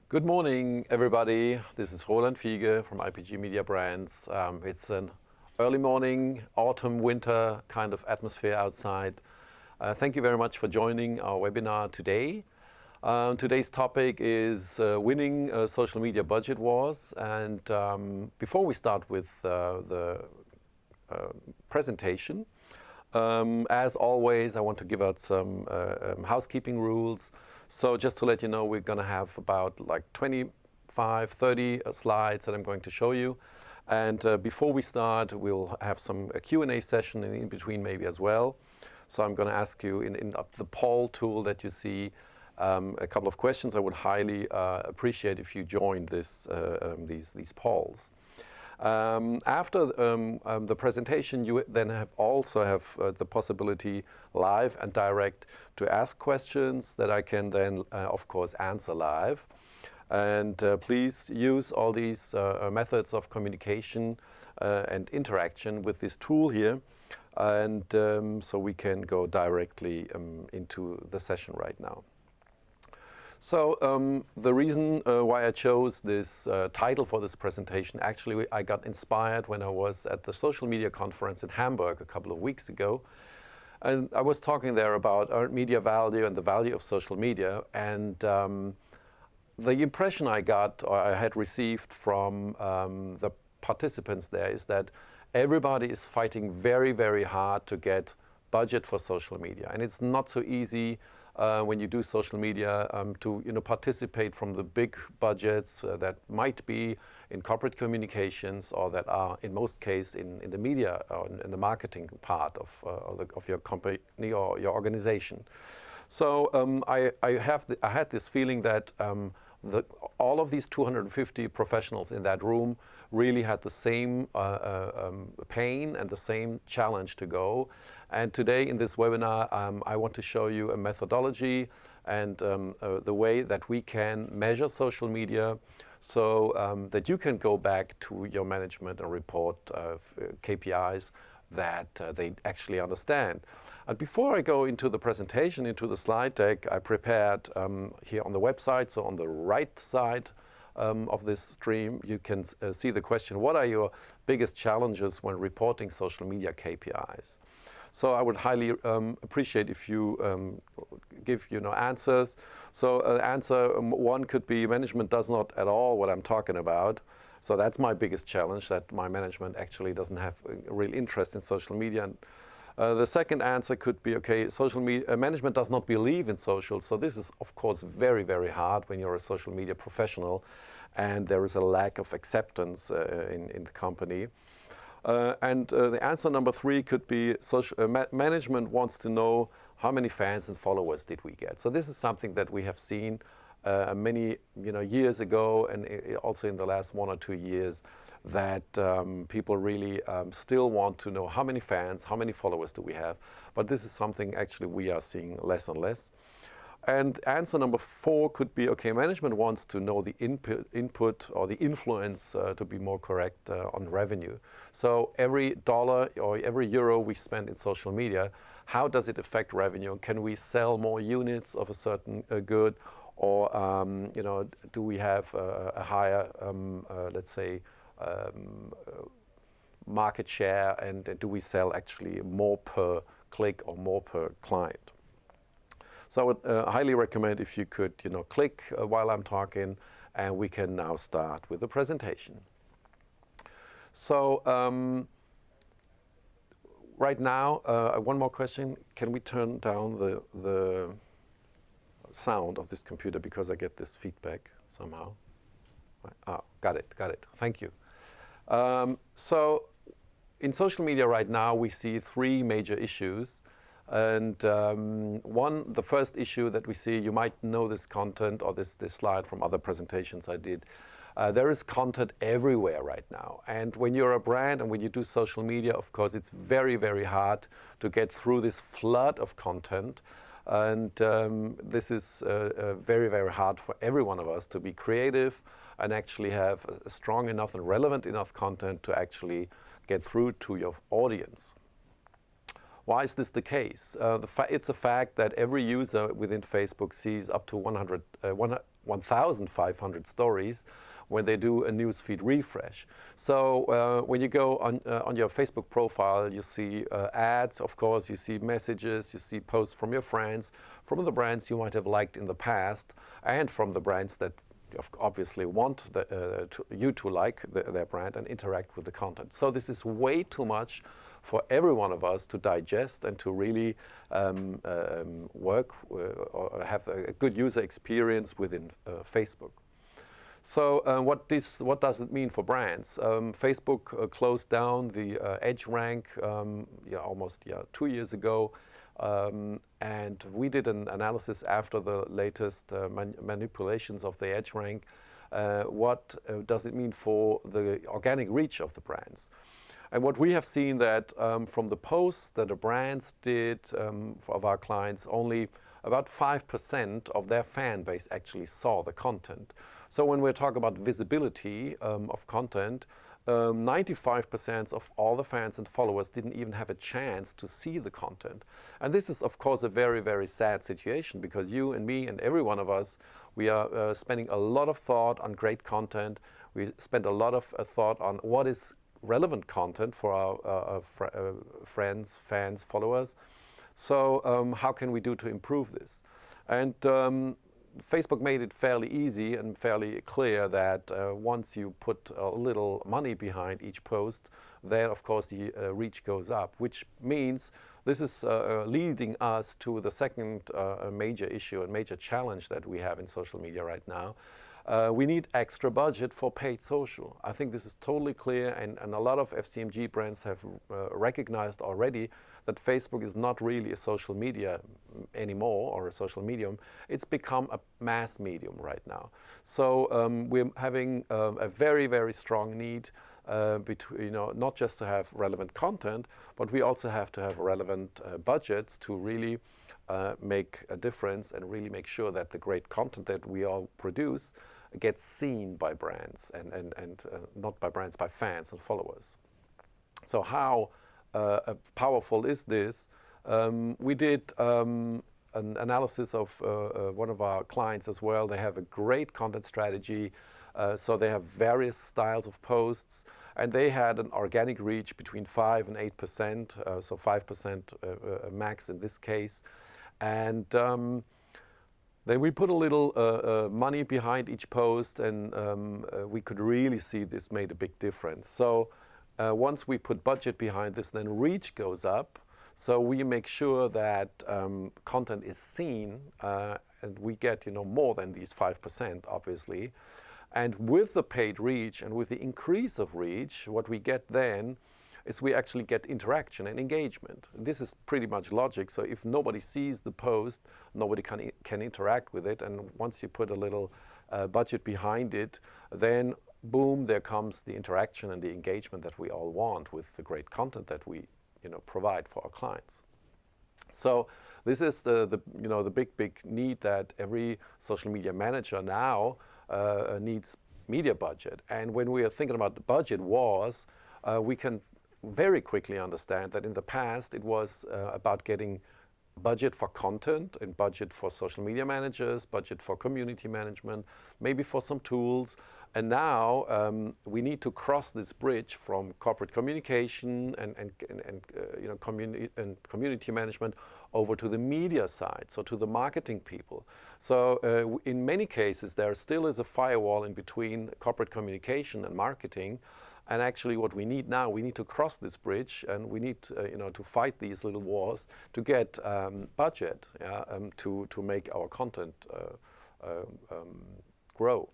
Good morning, everybody. This is Roland Fiege from IPG Media Brands. It's an early morning, autumn, winter kind of atmosphere outside. Thank you very much for joining our webinar today. Today's topic is winning social media budget wars. And before we start with the presentation, as always, I want to give out some housekeeping rules. So just to let you know, we're going to have about like 25, 30 slides that I'm going to show you. And before we start, we'll have a Q&A session in between maybe as well. So I'm going to ask you in the poll tool that you see a couple of questions. I would highly appreciate if you join these polls. After the presentation, you then also have the possibility live and direct to ask questions that I can then, of course, answer live. And please use all these methods of communication and interaction with this tool here. And so we can go directly into the session right now. So the reason why I chose this title for this presentation, actually I got inspired when I was at the social media conference in Hamburg a couple of weeks ago. And I was talking there about earned media value and the value of social media. And the impression I got, or I had received from the participants there, is that everybody is fighting very, very hard to get budget for social media. And it's not so easy when you do social media to participate from the big budgets that might be in corporate communications or that are in most cases in the media or in the marketing part of your company or your organization. So I had this feeling that all of these 250 professionals in that room really had the same pain and the same challenge to go. And today in this webinar, I want to show you a methodology and the way that we can measure social media so that you can go back to your management and report KPIs that they actually understand. And before I go into the presentation, into the slide deck, I prepared here on the website, so on the right side of this stream, you can see the question, what are your biggest challenges when reporting social media KPIs? So I would highly appreciate if you give answers. So answer one could be management does not at all what I'm talking about. So that's my biggest challenge, that my management actually doesn't have a real interest in social media. And, the second answer could be, okay, social media management does not believe in social. So this is, of course, very, very hard when you're a social media professional and there is a lack of acceptance in the company. And the answer number three could be management wants to know how many fans and followers did we get. So this is something that we have seen many years ago and also in the last 1 or 2 years, that people really still want to know how many fans, how many followers do we have. But this is something actually we are seeing less and less. And answer number four could be, okay, management wants to know the input or the influence, to be more correct, on revenue. So every dollar or every euro we spend in social media, how does it affect revenue? Can we sell more units of a certain good? Or do we have a higher, let's say, market share, and do we sell actually more per click or more per client? So I would highly recommend if you could click while I'm talking, and we can now start with the presentation. So right now, one more question. Can we turn down the sound of this computer because I get this feedback somehow? Oh, got it. Thank you. So in social media right now, we see three major issues. And the first issue that we see, you might know this content or this slide from other presentations I did. There is content everywhere right now. And when you're a brand and when you do social media, of course, it's very, very hard to get through this flood of content. And this is very, very hard for every one of us to be creative and actually have a strong enough and relevant enough content to actually get through to your audience. Why is this the case? It's a fact that every user within Facebook sees up to 1,500 stories when they do a newsfeed refresh. So when you go on your Facebook profile, you see ads, of course, you see messages, you see posts from your friends, from the brands you might have liked in the past, and from the brands that obviously want you to like their brand and interact with the content. So this is way too much for every one of us to digest and to really work or have a good user experience within Facebook. So what does it mean for brands? Facebook closed down the EdgeRank almost 2 years ago. And we did an analysis after the latest manipulations of the EdgeRank. What does it mean for the organic reach of the brands? And what we have seen that from the posts that the brands did of our clients, only about 5% of their fan base actually saw the content. So when we talk about visibility of content, 95% of all the fans and followers didn't even have a chance to see the content. And this is, of course, a very, very sad situation, because you and me and every one of us, we are spending a lot of thought on great content. We spend a lot of thought on what is relevant content for our friends, fans, followers. So how can we do to improve this? And Facebook made it fairly easy and fairly clear that once you put a little money behind each post, then of course the reach goes up, which means this is leading us to the second major issue and major challenge that we have in social media right now. We need extra budget for paid social. I think this is totally clear, and a lot of FCMG brands have recognized already that Facebook is not really a social media anymore, or a social medium. It's become a mass medium right now. So we're having a very, very strong need between, not just to have relevant content, but we also have to have relevant budgets to really make a difference and really make sure that the great content that we all produce gets seen by brands, and not by brands, by fans and followers. So how powerful is this? We did an analysis of one of our clients as well. They have a great content strategy. So they have various styles of posts, and they had an organic reach between 5 and 8%, so 5% max in this case. And then we put a little money behind each post, and we could really see this made a big difference. So once we put budget behind this, then reach goes up. So we make sure that content is seen, and we get more than these 5%, obviously. And with the paid reach and with the increase of reach, what we get then is we actually get interaction and engagement. This is pretty much logic. So if nobody sees the post, nobody can interact with it. And once you put a little budget behind it, then boom, there comes the interaction and the engagement that we all want with the great content that we provide for our clients. So this is the big need that every social media manager now needs media budget. And when we are thinking about the budget wars, we can very quickly understand that in the past it was about getting budget for content and budget for social media managers, budget for community management, maybe for some tools. And now we need to cross this bridge from corporate communication and community management over to the media side, so to the marketing people. So in many cases there still is a firewall in between corporate communication and marketing. And actually what we need now, we need to cross this bridge, and we need to fight these little wars to get budget to make our content grow.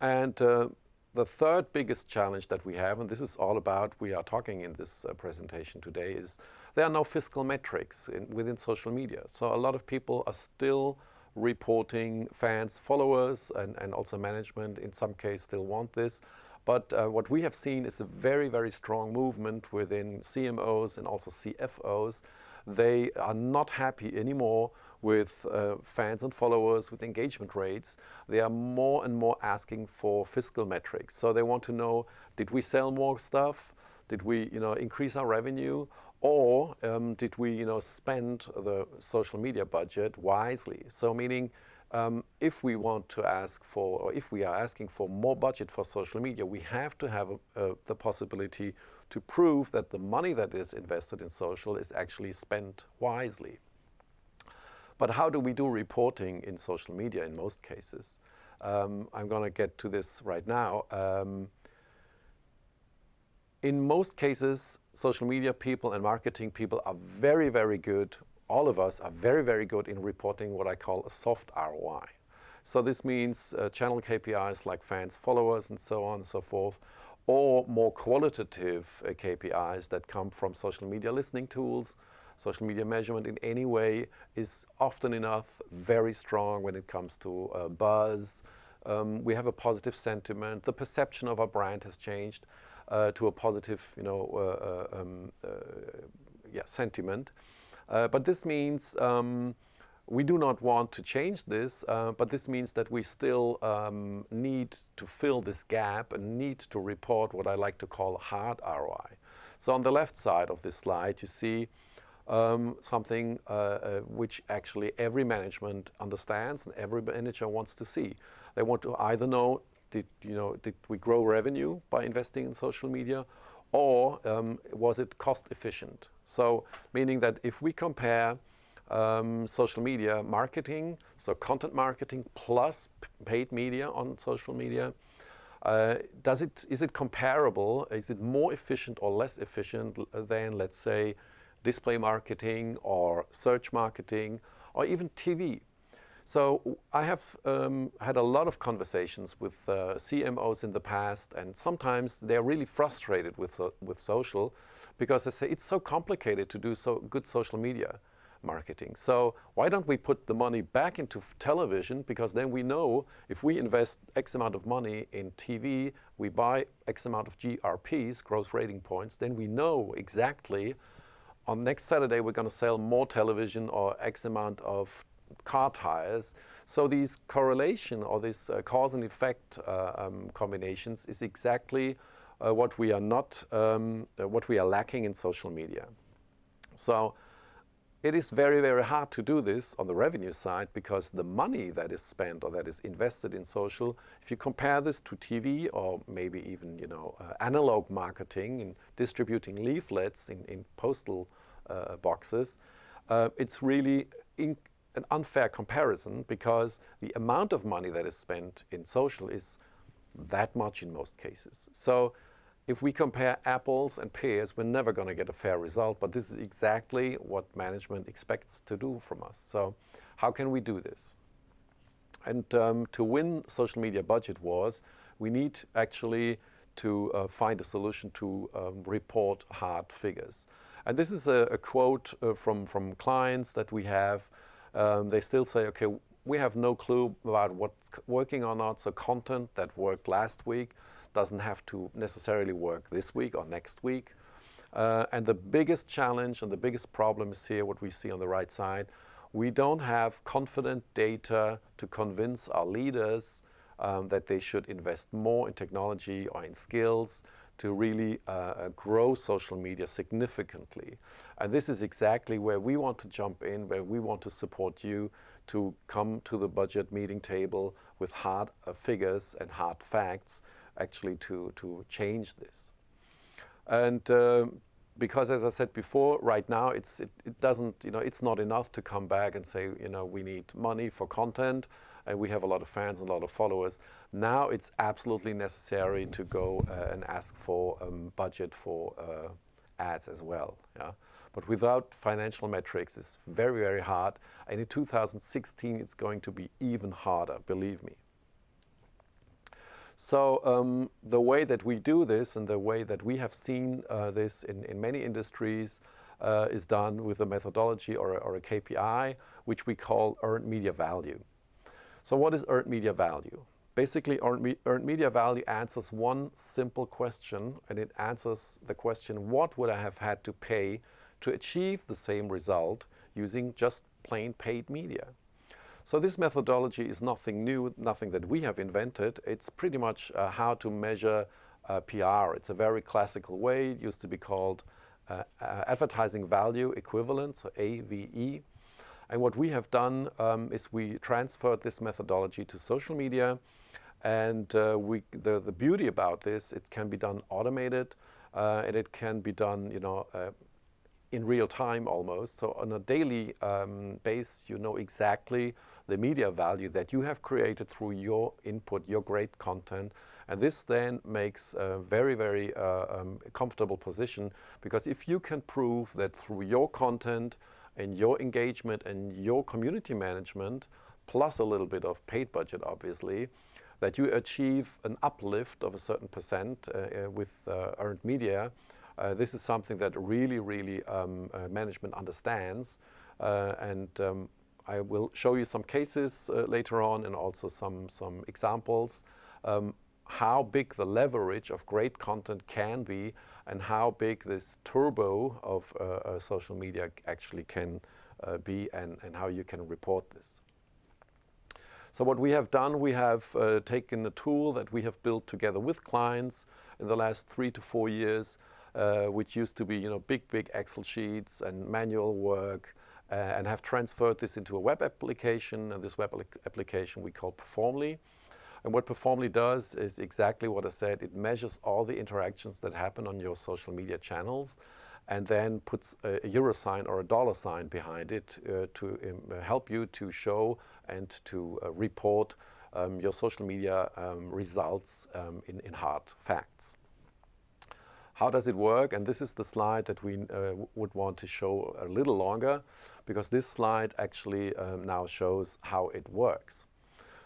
And the third biggest challenge that we have, and this is all about, we are talking in this presentation today, is there are no fiscal metrics within social media. So a lot of people are still reporting fans, followers, and also management in some case still want this. But what we have seen is a very, very strong movement within CMOs and also CFOs. They are not happy anymore with fans and followers, with engagement rates. They are more and more asking for fiscal metrics. So they want to know, did we sell more stuff? Did we increase our revenue? Or did we spend the social media budget wisely? So meaning, if we want to ask for, or if we are asking for more budget for social media, we have to have the possibility to prove that the money that is invested in social is actually spent wisely. But how do we do reporting in social media in most cases? I'm going to get to this right now. In most cases, social media people and marketing people are very, very good. All of us are very, very good in reporting what I call a soft ROI. So this means channel KPIs like fans, followers, and so on and so forth, or more qualitative KPIs that come from social media listening tools. Social media measurement in any way is often enough very strong when it comes to buzz. We have a positive sentiment. The perception of our brand has changed to a positive, sentiment. But this means we do not want to change this, but this means that we still need to fill this gap and need to report what I like to call hard ROI. So on the left side of this slide, you see something which actually every management understands and every manager wants to see. They want to either know, did we grow revenue by investing in social media, or was it cost efficient? So meaning that if we compare social media marketing, so content marketing plus paid media on social media, is it comparable? Is it more efficient or less efficient than, let's say, display marketing or search marketing or even TV? So I have had a lot of conversations with CMOs in the past, and sometimes they're really frustrated with social because they say it's so complicated to do so good social media marketing. So why don't we put the money back into television, because then we know if we invest X amount of money in TV, we buy X amount of GRPs, gross rating points, then we know exactly on next Saturday we're going to sell more television or X amount of car tires. So these correlation or this cause and effect combinations is exactly what we are lacking in social media. So it is very, very hard to do this on the revenue side, because the money that is spent or that is invested in social, if you compare this to TV or maybe even analog marketing in distributing leaflets in postal boxes, it's really an unfair comparison, because the amount of money that is spent in social is that much in most cases. So if we compare apples and pears, we're never going to get a fair result, but this is exactly what management expects to do from us. So how can we do this? And to win social media budget wars, we need actually to find a solution to report hard figures. And this is a quote from clients that we have. They still say, okay, we have no clue about what's working or not, so content that worked last week doesn't have to necessarily work this week or next week. And the biggest challenge and the biggest problem is here, what we see on the right side. We don't have confident data to convince our leaders that they should invest more in technology or in skills to really grow social media significantly. And this is exactly where we want to jump in, where we want to support you to come to the budget meeting table with hard figures and hard facts, actually to change this. And because, as I said before, right now it doesn't, it's not enough to come back and say, we need money for content and we have a lot of fans and a lot of followers. Now it's absolutely necessary to go and ask for budget for ads as well. Yeah? But without financial metrics, it's very, very hard. And in 2016, it's going to be even harder, believe me. So the way that we do this and the way that we have seen this in many industries is done with a methodology or a KPI, which we call earned media value. So what is earned media value? Basically, earned media value answers one simple question, and it answers the question, what would I have had to pay to achieve the same result using just plain paid media? So this methodology is nothing new, nothing that we have invented. It's pretty much how to measure PR. It's a very classical way. It used to be called advertising value equivalent, so AVE. And what we have done is we transferred this methodology to social media. And the beauty about this, it can be done automated, and it can be done, in real time almost. So on a daily base, you know exactly the media value that you have created through your input, your great content. And this then makes a very, very comfortable position, because if you can prove that through your content and your engagement and your community management, plus a little bit of paid budget, obviously, that you achieve an uplift of a certain percent with earned media, this is something that really, really management understands. I will show you some cases later on, and also some examples, how big the leverage of great content can be, and how big this turbo of social media actually can be, and how you can report this. So what we have done, we have taken a tool that we have built together with clients in the last 3 to 4 years, which used to be big Excel sheets and manual work, and have transferred this into a web application. And this web application we call Performly. And what Performly does is exactly what I said. It measures all the interactions that happen on your social media channels, and then puts a euro sign or a dollar sign behind it to help you to show and to report your social media results in hard facts. How does it work? And this is the slide that we would want to show a little longer, because this slide actually now shows how it works.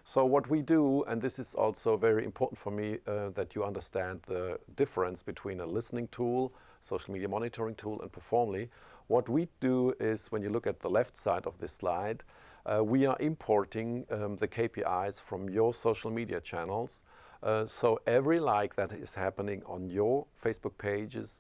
So what we do, and this is also very important for me, that you understand the difference between a listening tool, social media monitoring tool, and Performly. What we do is, when you look at the left side of this slide, we are importing the KPIs from your social media channels. So every like that is happening on your Facebook pages,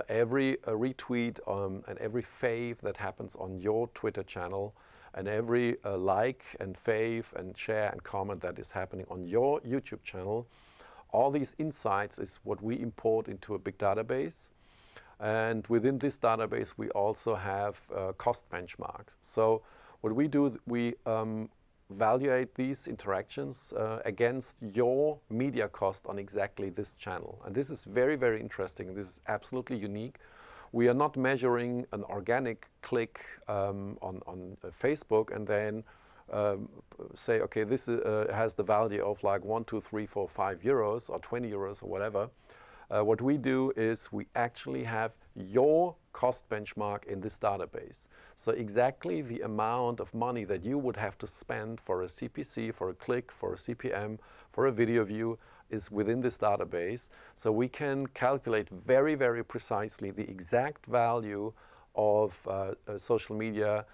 every retweet and every fave that happens on your Twitter channel, and every like and fave and share and comment that is happening on your YouTube channel, all these insights is what we import into a big database. And within this database, we also have cost benchmarks. So what we do, we evaluate these interactions against your media cost on exactly this channel. And this is very, very interesting. This is absolutely unique. We are not measuring an organic click on Facebook and then say, okay, this has the value of like 1, 2, 3, 4, 5 euros or 20 euros or whatever. What we do is we actually have your cost benchmark in this database. So exactly the amount of money that you would have to spend for a CPC, for a click, for a CPM, for a video view is within this database. So we can calculate very, very precisely the exact value of social media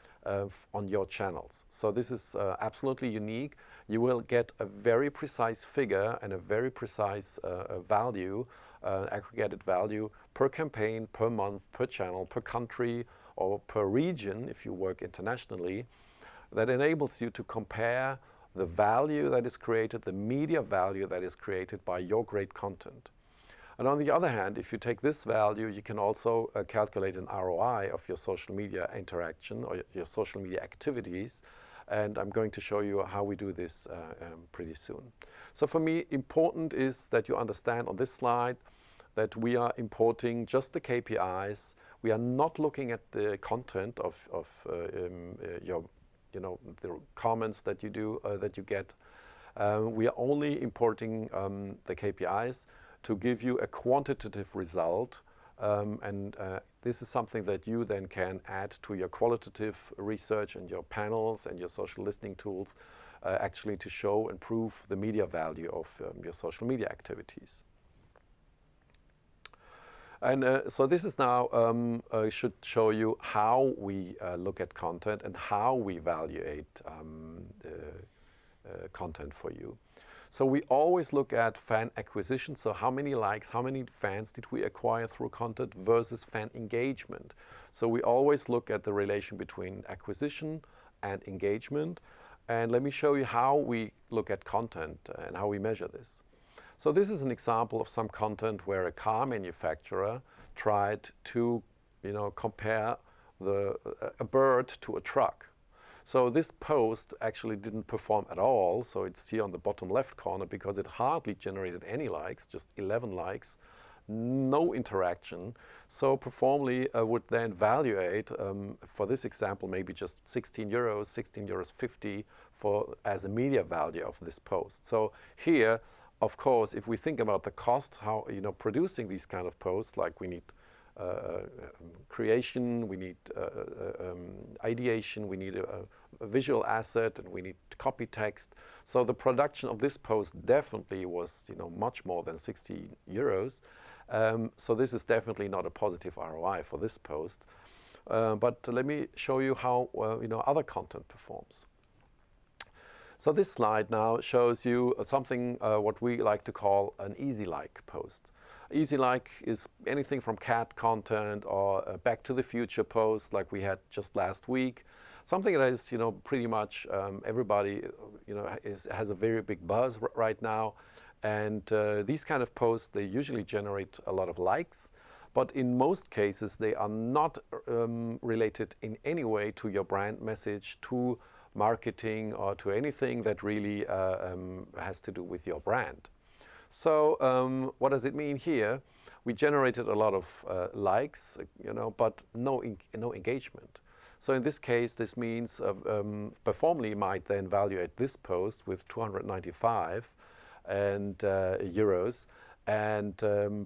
on your channels. So this is absolutely unique. You will get a very precise figure and a very precise value, aggregated value per campaign, per month, per channel, per country, or per region if you work internationally, that enables you to compare the value that is created, the media value that is created by your great content. And on the other hand, if you take this value, you can also calculate an ROI of your social media interaction or your social media activities. And I'm going to show you how we do this pretty soon. So for me, important is that you understand on this slide that we are importing just the KPIs. We are not looking at the content of your, the comments that you do, that you get. We are only importing the KPIs to give you a quantitative result. This is something that you then can add to your qualitative research and your panels and your social listening tools, actually to show and prove the media value of your social media activities. And so this is now, should show you how we look at content and how we evaluate content for you. So we always look at fan acquisition, so how many likes, how many fans did we acquire through content versus fan engagement. So we always look at the relation between acquisition and engagement. And let me show you how we look at content and how we measure this. So this is an example of some content where a car manufacturer tried to compare a bird to a truck. So this post actually didn't perform at all. So it's here on the bottom left corner because it hardly generated any likes, just 11 likes, no interaction. So Performly would then evaluate, for this example, maybe just €16, €16.50 as a media value of this post. So here, of course, if we think about the cost, how producing these kind of posts, like we need creation, we need ideation, we need a visual asset, and we need copy text. So the production of this post definitely was much more than €60. So this is definitely not a positive ROI for this post. But let me show you how other content performs. So this slide now shows you something what we like to call an easy like post. Easy like is anything from cat content or Back to the Future post like we had just last week. Something that is pretty much everybody has a very big buzz right now. And these kind of posts, they usually generate a lot of likes, but in most cases they are not related in any way to your brand message, to marketing, or to anything that really has to do with your brand. So what does it mean here? We generated a lot of likes, but no engagement. So in this case, this means Performly might then evaluate this post with 295 euros, and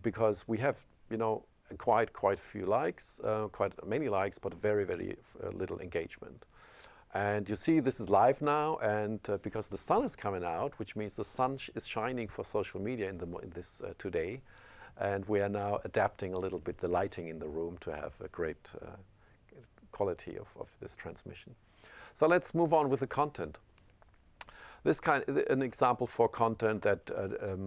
because we have quite few likes, quite many likes, but very little engagement. And you see this is live now, and because the sun is coming out, which means the sun is shining for social media in this today, and we are now adapting a little bit the lighting in the room to have a great quality of this transmission. So let's move on with the content. An example for content that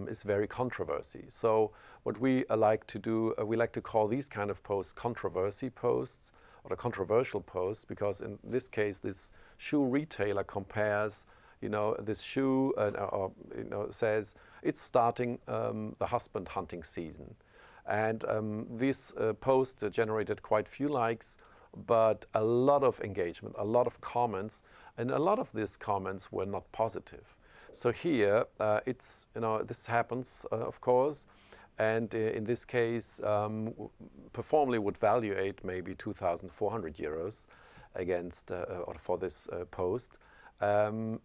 is very controversy. So what we like to do, we like to call these kind of posts controversy posts, or a controversial post, because in this case, this shoe retailer compares, this shoe, says it's starting the husband hunting season. And this post generated quite few likes, but a lot of engagement, a lot of comments, and a lot of these comments were not positive. So here, this happens, of course, and in this case, Performly would evaluate maybe 2,400 euros against or for this post,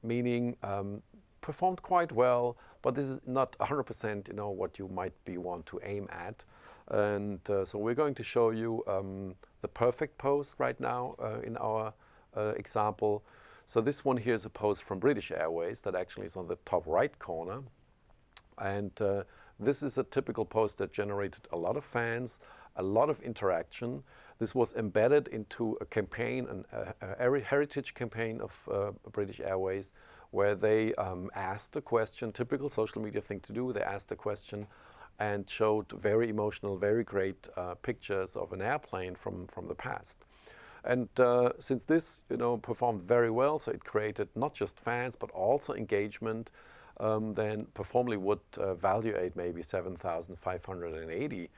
meaning performed quite well, but this is not 100% what you might want to aim at. And so we're going to show you the perfect post right now in our example. So this one here is a post from British Airways that actually is on the top right corner. And this is a typical post that generated a lot of fans, a lot of interaction. This was embedded into a campaign, a heritage campaign of British Airways, where they asked a question, typical social media thing to do. They asked a question and showed very emotional, very great pictures of an airplane from the past. And since this performed very well, so it created not just fans but also engagement, then Performly would evaluate maybe 7,580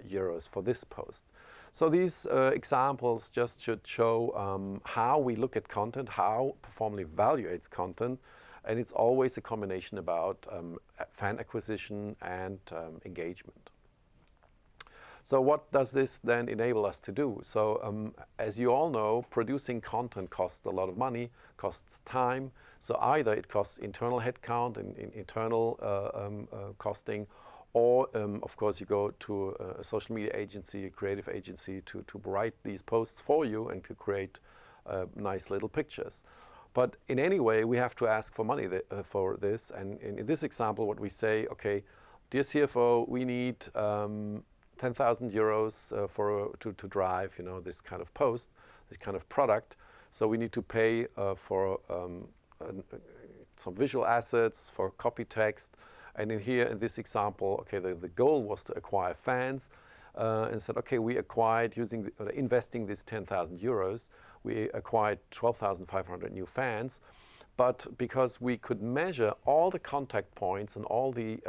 euros for this post. So these examples just should show how we look at content, how Performly evaluates content, and it's always a combination about fan acquisition and engagement. So what does this then enable us to do? So as you all know, producing content costs a lot of money, costs time. So either it costs internal headcount and internal costing, or of course you go to a social media agency, a creative agency to write these posts for you and to create nice little pictures. But in any way, we have to ask for money for this. And in this example, what we say, okay, dear CFO, we need 10,000 euros to drive this kind of post, this kind of product. So we need to pay for some visual assets, for copy text, and in this example, okay, the goal was to acquire fans, and said, okay, we acquired investing this 10,000 euros, we acquired 12,500 new fans. But because we could measure all the contact points and all the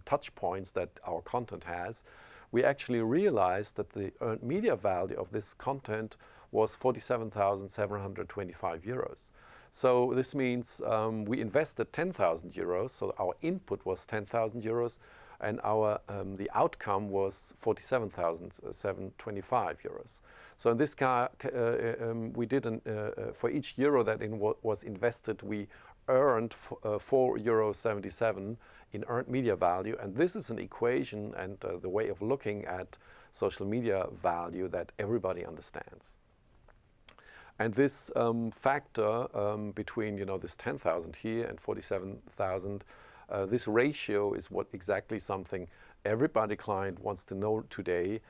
touch points that our content has, we actually realized that the earned media value of this content was 47,725 euros. So this means we invested 10,000 euros, so our input was 10,000 euros, and the outcome was 47,725 euros. So in this case, we did for each euro that was invested, we earned 4.77 euro in earned media value, and this is an equation and the way of looking at social media value that everybody understands. And this factor between this 10,000 here and 47,000, this ratio is exactly something everybody client wants to know today.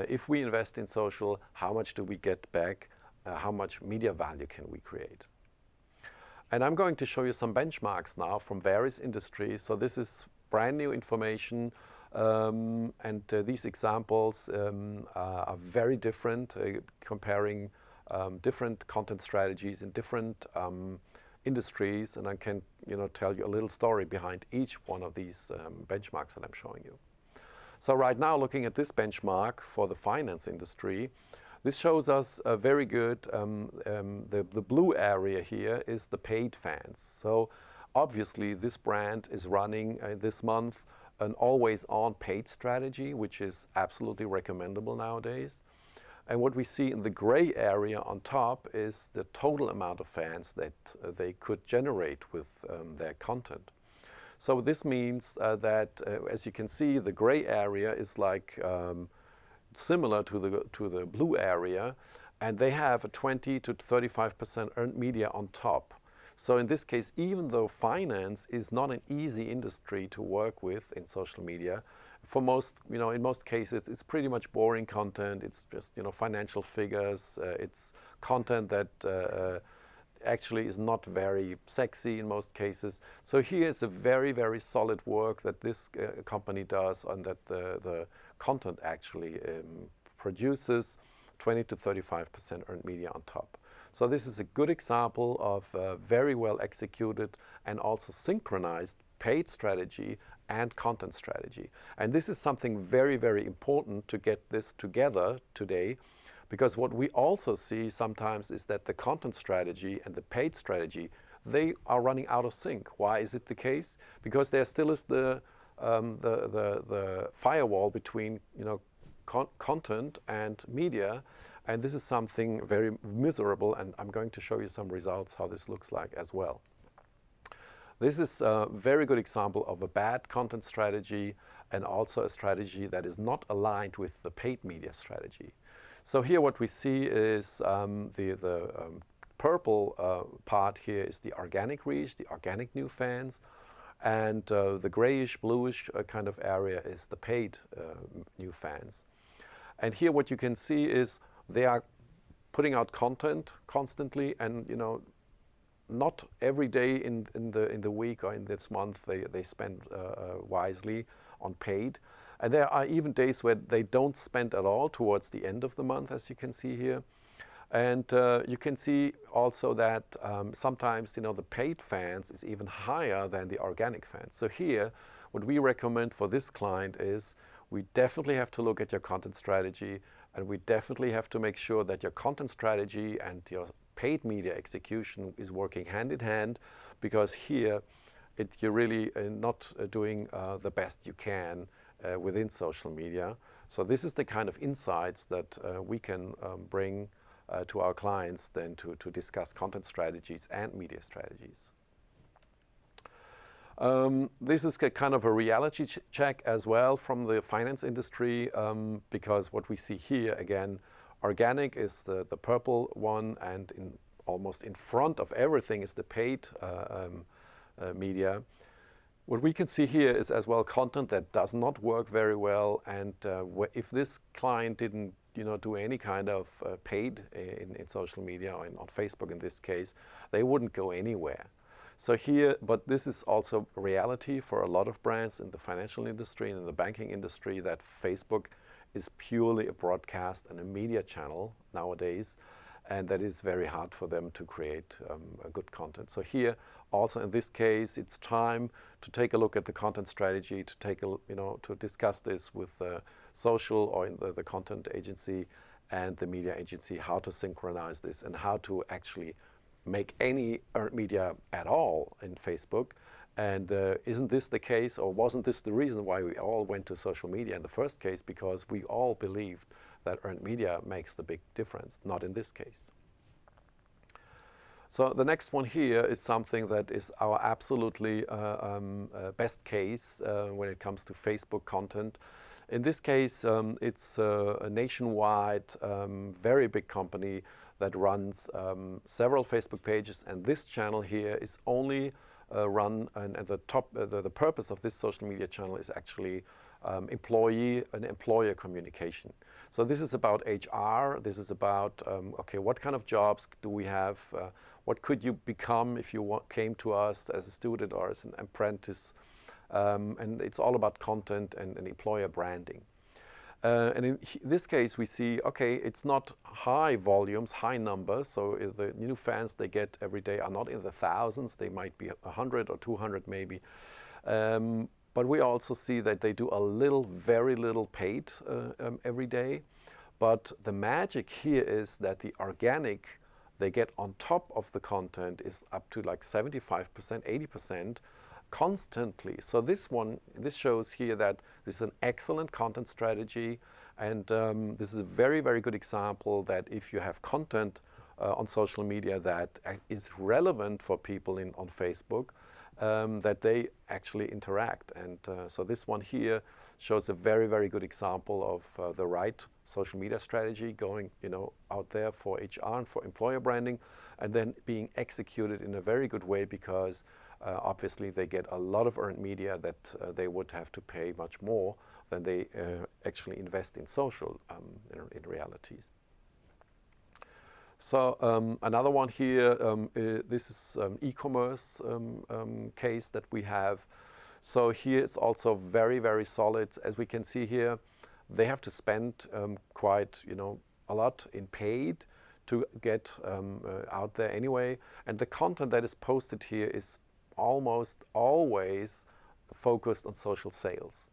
If we invest in social, how much do we get back? How much media value can we create? And I'm going to show you some benchmarks now from various industries. So this is brand new information, and these examples are very different, comparing different content strategies in different industries, and I can tell you a little story behind each one of these benchmarks that I'm showing you. So right now, looking at this benchmark for the finance industry, this shows us a very good, the blue area here is the paid fans. So obviously this brand is running this month an always-on paid strategy, which is absolutely recommendable nowadays. And what we see in the gray area on top is the total amount of fans that they could generate with their content. So this means that, as you can see, the gray area is like similar to the blue area, and they have a 20 to 35% earned media on top. So in this case, even though finance is not an easy industry to work with in social media, for most, in most cases, it's pretty much boring content. It's just, financial figures. It's content that actually is not very sexy in most cases. So here's a very, very solid work that this company does, and that the content actually produces 20 to 35% earned media on top. So this is a good example of very well executed and also synchronized paid strategy and content strategy. And this is something very, very important to get this together today, because what we also see sometimes is that the content strategy and the paid strategy, they are running out of sync. Why is it the case? Because there still is the firewall between content and media, and this is something very miserable, and I'm going to show you some results how this looks like as well. This is a very good example of a bad content strategy and also a strategy that is not aligned with the paid media strategy. So here what we see is the purple part here is the organic reach, the organic new fans, and the grayish, bluish kind of area is the paid new fans. And here what you can see is they are putting out content constantly, and not every day in the week or in this month they spend wisely on paid. And there are even days where they don't spend at all towards the end of the month, as you can see here. And you can see also that sometimes the paid fans is even higher than the organic fans. So here, what we recommend for this client is we definitely have to look at your content strategy, and we definitely have to make sure that your content strategy and your paid media execution is working hand in hand, because here you're really not doing the best you can within social media. So this is the kind of insights that we can bring to our clients then to discuss content strategies and media strategies. This is kind of a reality check as well from the finance industry, because what we see here, again, organic is the purple one, and almost in front of everything is the paid media. What we can see here is as well content that does not work very well, and if this client didn't do any kind of paid in social media or on Facebook in this case, they wouldn't go anywhere. So here, but this is also reality for a lot of brands in the financial industry and in the banking industry, that Facebook is purely a broadcast and a media channel nowadays, and that is very hard for them to create a good content. So here, also in this case, it's time to take a look at the content strategy, to take to discuss this with social or in the content agency, and the media agency how to synchronize this and how to actually make any earned media at all in Facebook. And isn't this the case, or wasn't this the reason why we all went to social media in the first case? Because we all believed that earned media makes the big difference, not in this case. So the next one here is something that is our absolutely best case when it comes to Facebook content. In this case, it's a nationwide, very big company that runs several Facebook pages, and this channel here is only run, and at the top, the purpose of this social media channel is actually employee and employer communication. So this is about HR. This is about okay, what kind of jobs do we have? What could you become if you came to us as a student or as an apprentice? And it's all about content and employer branding. And in this case, we see, okay, it's not high volumes, high numbers. So the new fans they get every day are not in the thousands. They might be 100 or 200 maybe. But we also see that they do a little, very little paid every day. But the magic here is that the organic they get on top of the content is up to like 75%, 80%. Constantly. So this shows here that this is an excellent content strategy, and this is a very, very good example that if you have content on social media that is relevant for people on Facebook, that they actually interact. And so this one here shows a very, very good example of the right social media strategy going, out there for HR and for employer branding, and then being executed in a very good way, because obviously they get a lot of earned media that they would have to pay much more than they actually invest in social in realities. So another one here, this is e-commerce case that we have. So here it's also very, very solid. As we can see here, they have to spend quite, a lot in paid to get out there anyway. And the content that is posted here is almost always focused on social sales.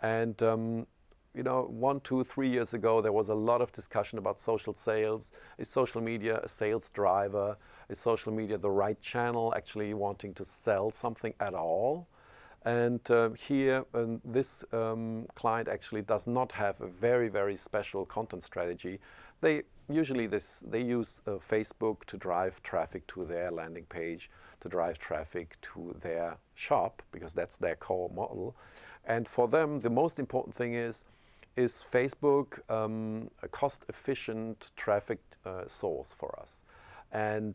And 1, 2, 3 years ago, there was a lot of discussion about social sales. Is social media a sales driver? Is social media the right channel, actually wanting to sell something at all? And here, this client actually does not have a very, very special content strategy. They usually they use Facebook to drive traffic to their landing page, to drive traffic to their shop, because that's their core model. And for them, the most important thing is Facebook a cost-efficient traffic source for us? And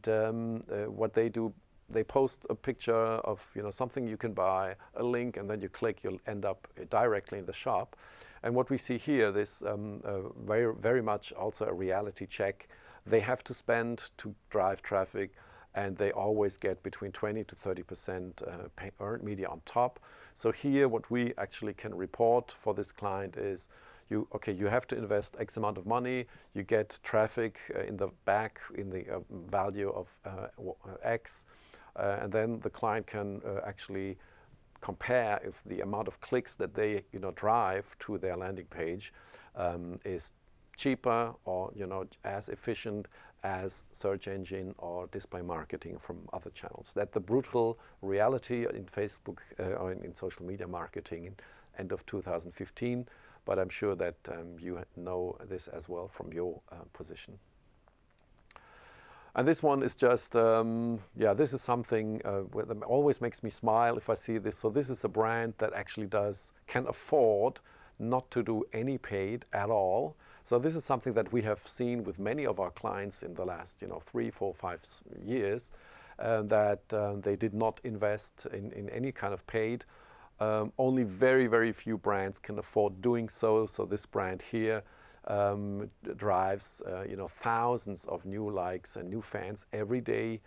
what they do, they post a picture of something you can buy, a link, and then you click, you'll end up directly in the shop. And what we see here, this very, very much also a reality check. They have to spend to drive traffic, and they always get between 20 to 30% earned media on top. So here, what we actually can report for this client is, you have to invest X amount of money, you get traffic in the back in the value of X, and then the client can actually compare if the amount of clicks that they drive to their landing page is cheaper or as efficient as search engine or display marketing from other channels. That's the brutal reality in Facebook or in social media marketing in end of 2015. But I'm sure that you know this as well from your position. And this one is just, this is something that always makes me smile if I see this. So this is a brand that actually can afford not to do any paid at all. So this is something that we have seen with many of our clients in the last 3, 4, 5 years, that they did not invest in any kind of paid. Only very, very few brands can afford doing so. So this brand here drives thousands of new likes and new fans every day.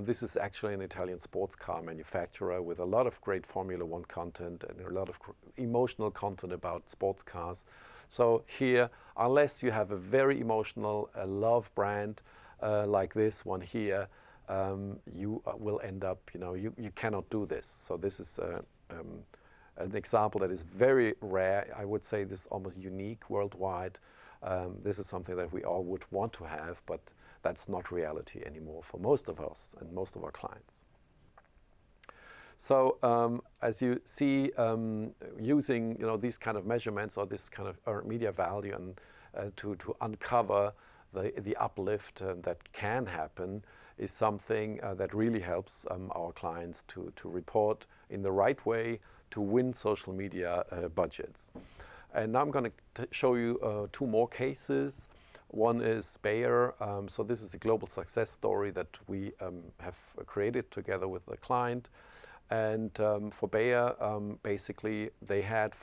This is actually an Italian sports car manufacturer with a lot of great Formula One content and a lot of emotional content about sports cars. So here, unless you have a very emotional love brand like this one here, you will end up, you cannot do this. So this is an example that is very rare. I would say this is almost unique worldwide. This is something that we all would want to have, but that's not reality anymore for most of us and most of our clients. So as you see, using these kind of measurements or this kind of earned media value and to uncover the uplift that can happen is something that really helps our clients to report in the right way to win social media budgets. And now I'm going to show you two more cases. One is Bayer. So this is a global success story that we have created together with the client. And for Bayer, basically, they had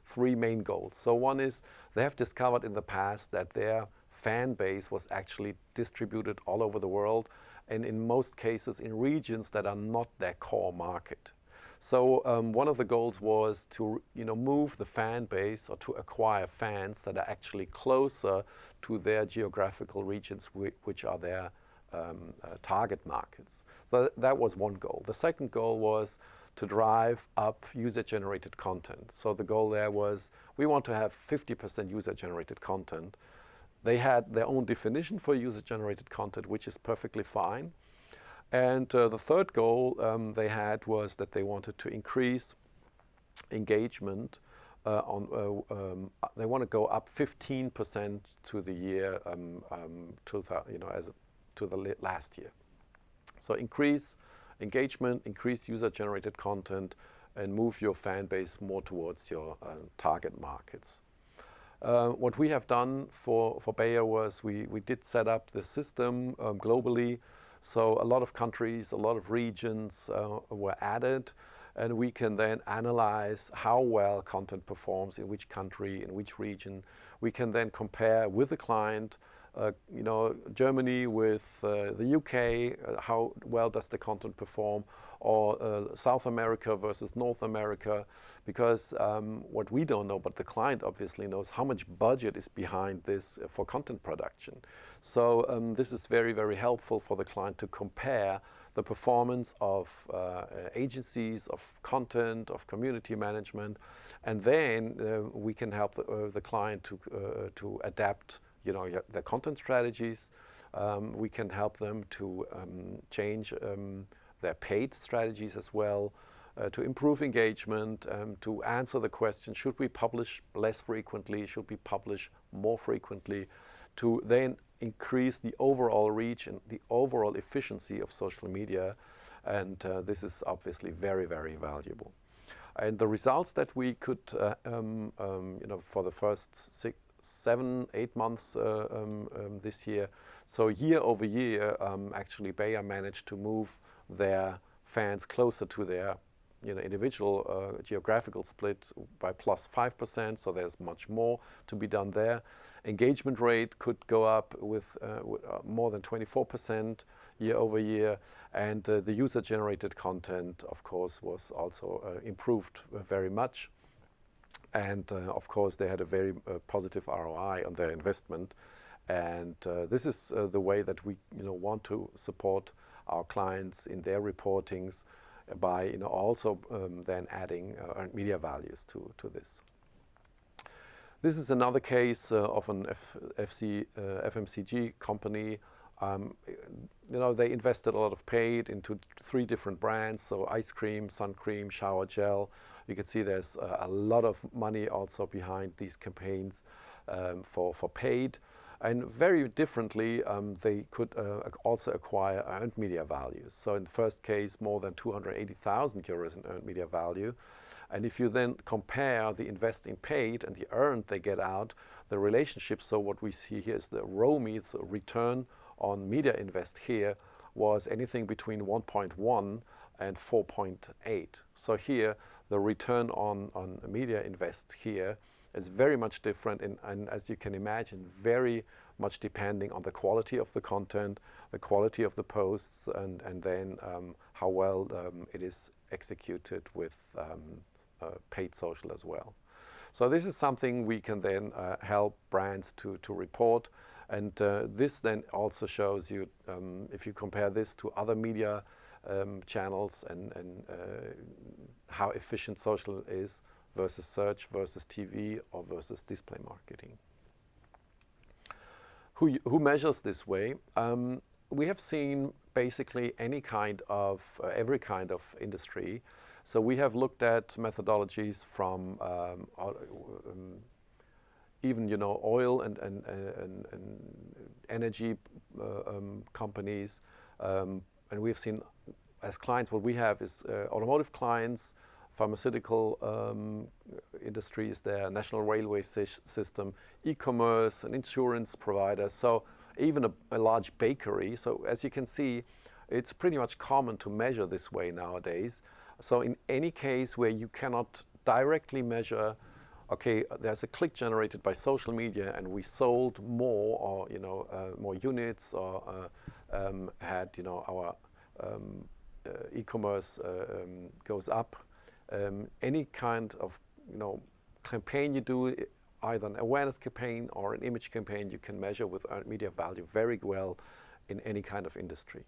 three main goals. So one is they have discovered in the past that their fan base was actually distributed all over the world, and in most cases in regions that are not their core market. So one of the goals was to move the fan base or to acquire fans that are actually closer to their geographical regions, which are their target markets. So that was one goal. The second goal was to drive up user-generated content. So the goal there was we want to have 50% user-generated content. They had their own definition for user-generated content, which is perfectly fine. And the third goal they had was that they wanted to increase engagement. They want to go up 15% to the year 2000, to the last year. So increase engagement, increase user-generated content, and move your fan base more towards your target markets. What we have done for Bayer was we did set up the system globally. So a lot of countries, a lot of regions were added, and we can then analyze how well content performs in which country, in which region. We can then compare with the client, Germany with the UK, how well does the content perform, or South America versus North America, because what we don't know, but the client obviously knows, how much budget is behind this for content production. So this is very, very helpful for the client to compare the performance of agencies, of content, of community management, and then we can help the client to adapt the content strategies. We can help them to change their paid strategies as well, to improve engagement, to answer the question, should we publish less frequently, should we publish more frequently, to then increase the overall reach and the overall efficiency of social media. And this is obviously very, very valuable. And the results that we could, for the first 7-8 months this year. So year over year, actually Bayer managed to move their fans closer to their individual geographical split by plus 5%. So there's much more to be done there. Engagement rate could go up with more than 24% year over year. And the user-generated content, of course, was also improved very much. And of course, they had a very positive ROI on their investment. And this is the way that we want to support our clients in their reportings by also then adding earned media values to this. This is another case of an FMCG company. They invested a lot of paid into 3 different brands, so ice cream, sun cream, shower gel. You can see there's a lot of money also behind these campaigns for paid. And very differently, they could also acquire earned media values. So in the first case, more than 280,000 euros in earned media value. And if you then compare the invest in paid and the earned they get out, the relationship, so what we see here is the ROMI, so return on media invest here, was anything between 1.1 and 4.8. So here, the return on media invest here is very much different, and as you can imagine, very much depending on the quality of the content, the quality of the posts, and then how well it is executed with paid social as well. So this is something we can then help brands to report. And this then also shows you, if you compare this to other media channels and how efficient social is versus search versus TV or versus display marketing. who measures this way? We have seen basically any kind of, every kind of industry. So we have looked at methodologies from even oil and energy companies, and we've seen as clients what we have is automotive clients, pharmaceutical industries there, national railway system, e-commerce, and insurance providers. So even a large bakery. So as you can see, it's pretty much common to measure this way nowadays. So in any case where you cannot directly measure, okay, there's a click generated by social media and we sold more, or more units, or had our e-commerce goes up. Any kind of campaign you do, either an awareness campaign or an image campaign, you can measure with earned media value very well in any kind of industry.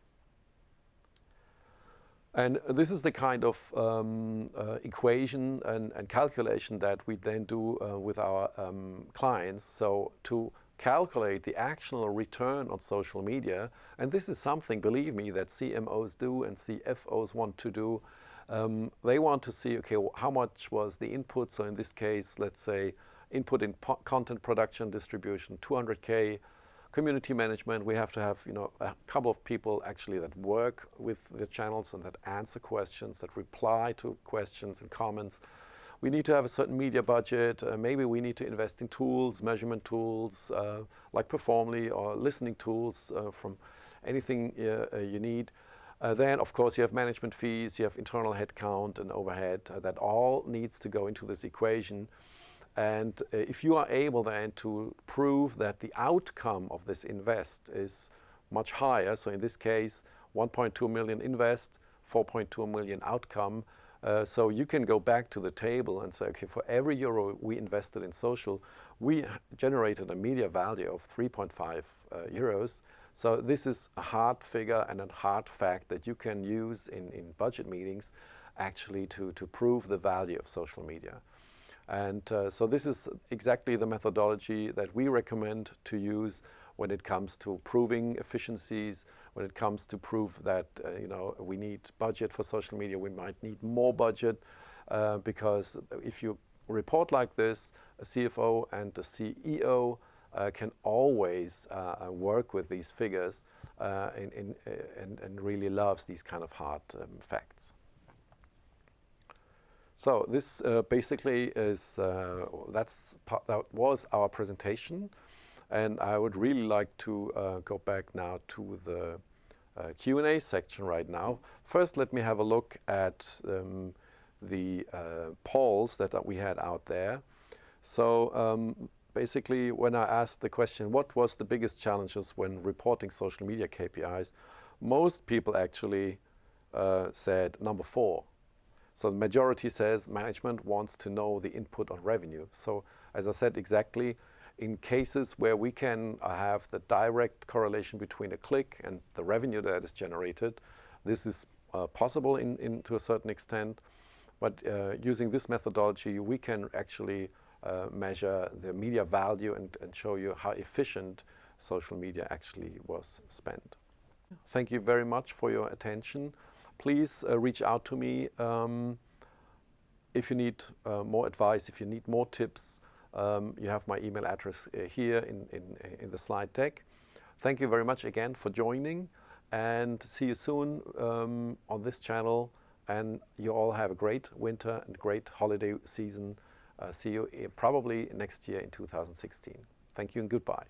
And this is the kind of equation and calculation that we then do with our clients. So to calculate the actual return on social media, and this is something, believe me, that CMOs do and CFOs want to do. They want to see, okay, how much was the input? So in this case, let's say input in content production, distribution, 200K. Community management, we have to have a couple of people actually that work with the channels and that answer questions, that reply to questions and comments. We need to have a certain media budget. Maybe we need to invest in tools, measurement tools, like Performly, or listening tools from anything you need. Then, of course, you have management fees, you have internal headcount and overhead. That all needs to go into this equation. And if you are able then to prove that the outcome of this invest is much higher, so in this case, 1.2 million invest, 4.2 million outcome, so you can go back to the table and say, okay, for every euro we invested in social, we generated a media value of 3.5 euros. So this is a hard figure and a hard fact that you can use in budget meetings actually to prove the value of social media. And so this is exactly the methodology that we recommend to use when it comes to proving efficiencies, when it comes to prove that we need budget for social media, we might need more budget, because if you report like this, a CFO and a CEO can always work with these figures and really loves these kind of hard facts. So this basically is, that was our presentation, and I would really like to go back now to the Q&A section right now. First, let me have a look at the polls that we had out there. So basically, when I asked the question, what was the biggest challenges when reporting social media KPIs, most people actually said number 4. So the majority says management wants to know the input on revenue. So as I said, exactly, in cases where we can have the direct correlation between a click and the revenue that is generated, this is possible to a certain extent. But using this methodology, we can actually measure the media value and show you how efficient social media actually was spent. Thank you very much for your attention. Please reach out to me if you need more advice, if you need more tips. You have my email address here in the slide deck. Thank you very much again for joining, and see you soon on this channel. And you all have a great winter and great holiday season. See you probably next year in 2016. Thank you and goodbye.